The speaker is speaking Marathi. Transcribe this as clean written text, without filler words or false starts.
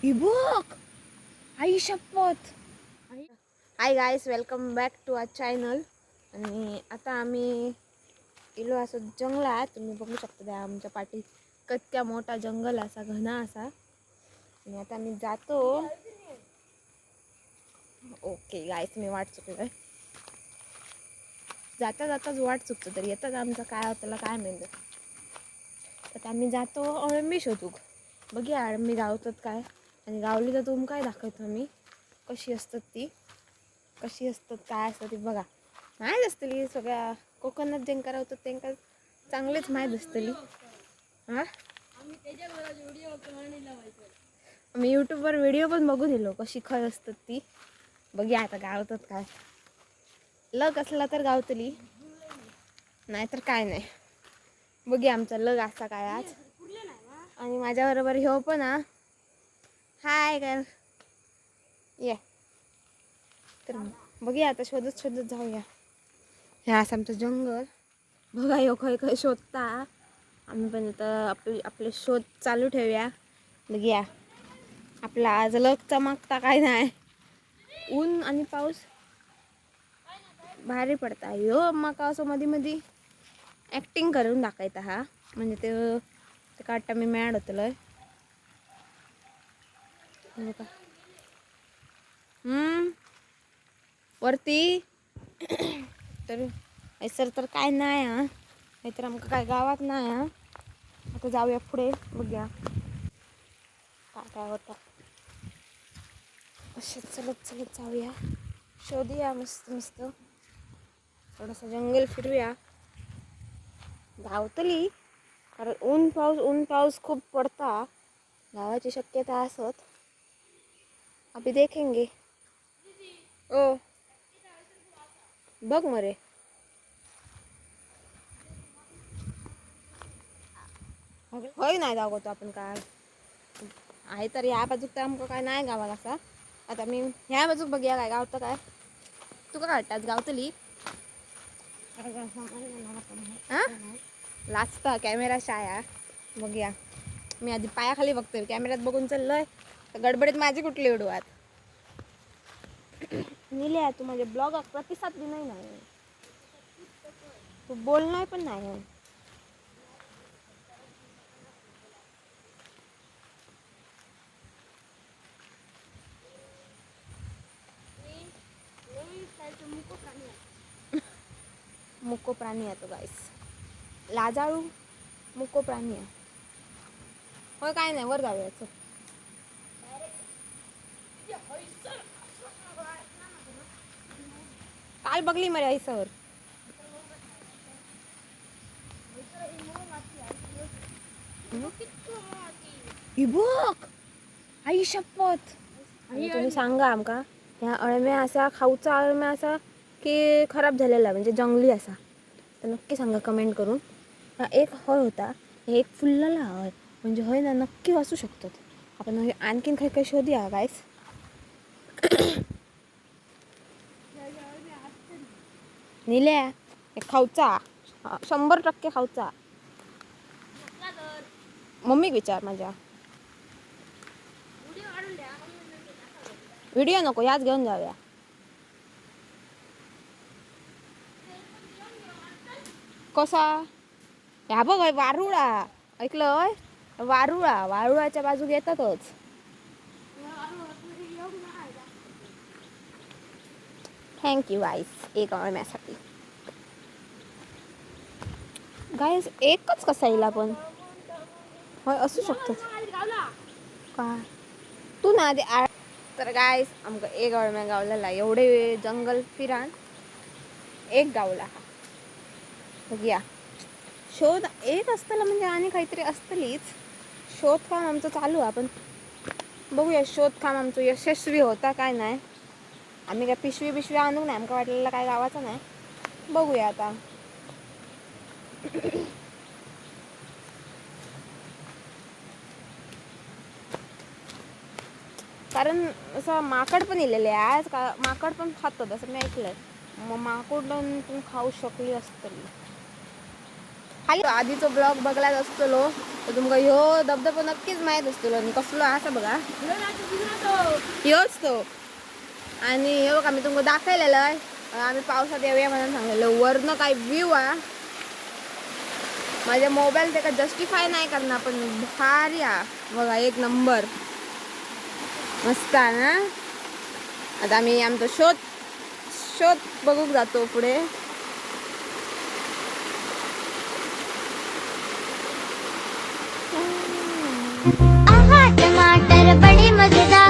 ही बघ, आई शपथ. Hi guys, welcome back to our channel. आणि आता आम्ही इलो असं जंगलात. तुम्ही बघू शकता त्या आमच्या पाठी कतक्या मोठा जंगल असा घना असा. आणि आता आम्ही जातो. ओके गाईस, मी वाट चुकलोय. जाता जाताच वाट चुकतो तरी येतात आमचं काय होतं काय माहिती. आता आम्ही जातो अळंबी शोधूक. बघूया अळंबी गावतात काय. आणि गावली तर तुम्ही काय दाखवतो मी कशी असतात ती, कशी असतात काय असतं ती बघा. माहीत असतली सगळ्या कोकणात जेंका राहतात त्यांना चांगलेच माहीत असतली. हां, मी यूट्यूबवर व्हिडिओ पण बघून दिलो कशी खय असतात ती. बघूया आता गावतात काय. लग असला तर गावतली, नाहीतर काय नाही. बघूया आमचा लग असा काय आज. आणि माझ्याबरोबर ह्यो पण हा. हाय कर ये. तर बघूया आता शोधत शोधत जाऊया. हे असं आमचं जंगल बघा. यो खय खय शोधता. आम्ही पण आता आपले शोध चालू ठेवूया. बघूया आपला आज लग चमकता काय नाही. ऊन आणि पाऊस भारी पडता. यो मका असं मध्ये मध्ये ॲक्टिंग करून दाखवायचा हा. म्हणजे ते काढता मी मॅड होतलोय. वरती तर ऐसर तर काय नाही हा. नाहीतर आमका काय गावात नाही हा. आता जाऊया पुढे बघूया काय काय होतं. असेच चलत चलत जाऊया, शोधूया मस्त मस्त. थोडंसं जंगल फिरूया. गावतली कारण ऊन पाऊस खूप पडता. गावाची शक्यता असत. अभी देखेंगे. ओ बघ मरे. होय नाही दाखवतो आपण काय आहे. तर ह्या बाजूक तर आमचं काय नाही गावात असा. आता मी ह्या बाजूक बघूया काय गावतं काय. तुका काढतात गावतली हां. लाचता कॅमेरा शाया. बघूया मी आधी पायाखाली बघतोय. कॅमेऱ्यात बघून चाललोय तर गडबडीत माझी कुठली उडवात. निल्या तू माझे ब्लॉग प्रतिसाद बी नाही ना. तू बोलणार पण नाही. मुको प्राणी आहे तो गाईस. लाजाळू मुको प्राणी आहे. होय काय नाही वर जाऊयाच. काल बघली मरे आईसवर. ही बघ, आई शपथ. तुम्ही सांगा आमका ह्या अळम्या असा खाऊचा अळम्या असा की खराब झालेला म्हणजे जंगली असा. तर नक्की सांगा कमेंट करून. हा एक हय होता, एक फुललेला हय म्हणजे हय ना नक्की वाचू शकतात. आपण आणखीन काही काही शोधूया गाईस. निल्या खाऊचा 100% खाऊचा. मम्मीक विचार माझ्या. व्हिडिओ नको ह्याच घेऊन जाऊया. कसा ह्या बघ वारुळा ऐकलंय. वारुळाच्या बाजूक येतातच. थँक्यू गाईस एक आवडण्यासाठी. गाईस एकच कसा येईल आपण. होय असू शकतो काय तू ना आधी. तर गाईस आमका एक अळम्या गावलेला. एवढे जंगल फिरान एक गावला. बघूया शोध एक असतला म्हणजे आणि काहीतरी असतलीच. शोधकाम आमचं चालू आहे. आपण बघूया शोधकाम आमचं यशस्वी होता काय नाही. आम्ही काय पिशवी आणू नाही. आमका वाटलेलं काय गावाचं नाही. बघूया आता. कारण असं माकड पण इलेले आज का माकड पण खातात असं मी ऐकलंय. मग माकड पण खाऊ शकली असतली. खाली आधीचो ब्लॉग बघलाच असतलो तर तुमका ह्यो धबधबो नक्कीच माहित असतलो आणि कसलो असा बघा ह्योच तो. आणि हे बघा मी तुमका दाखवलेलं आहे आम्ही पावसात येऊया म्हणून सांगलेलं. वरनं काय व्ह्यू आहे माझ्या मोबाईल ते का जस्टिफाय नाही करणार पण भारी आहे बघा एक नंबर मस्त आहे ना. आता आम्ही आमचा शोध बघूक जातो पुढे. आहा टमाटर बड़े मजेदार